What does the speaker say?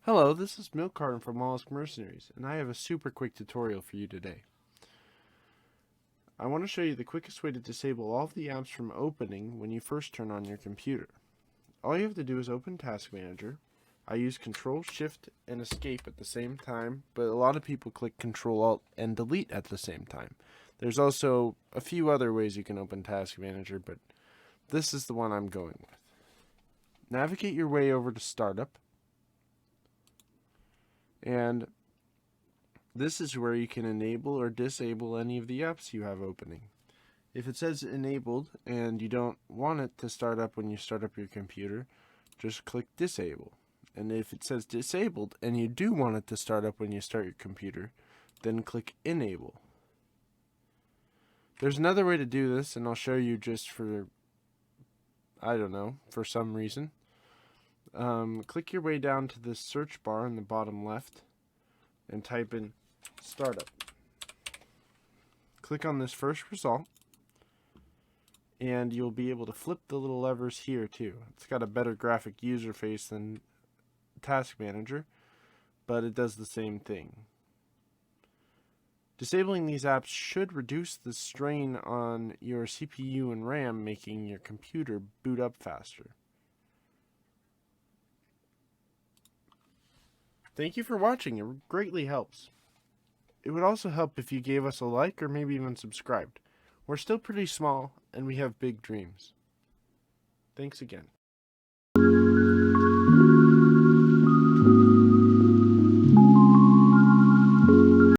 Hello, this is Milk Carton from Mollusk Mercenaries, and I have a super quick tutorial for you today. I want to show you the quickest way to disable all of the apps from opening when you first turn on your computer. All you have to do is open Task Manager. I use Control Shift and Escape at the same time, but a lot of people click Control Alt and Delete at the same time. There's also a few other ways you can open Task Manager, but this is the one I'm going with. Navigate your way over to Startup, and this is where you can enable or disable any of the apps you have opening. If it says enabled and you don't want it to start up when you start up your computer, just click disable. And if it says disabled and you do want it to start up when you start your computer, then click enable. There's another way to do this, and I'll show you just for, I don't know, for some reason. Click your way down to the search bar in the bottom left and type in startup. Click on this first result, and you'll be able to flip the little levers here too. It's got a better graphic user face than Task Manager, but it does the same thing. Disabling these apps should reduce the strain on your CPU and RAM, making your computer boot up faster. Thank you for watching, it greatly helps. It would also help if you gave us a like or maybe even subscribed. We're still pretty small, and we have big dreams. Thanks again.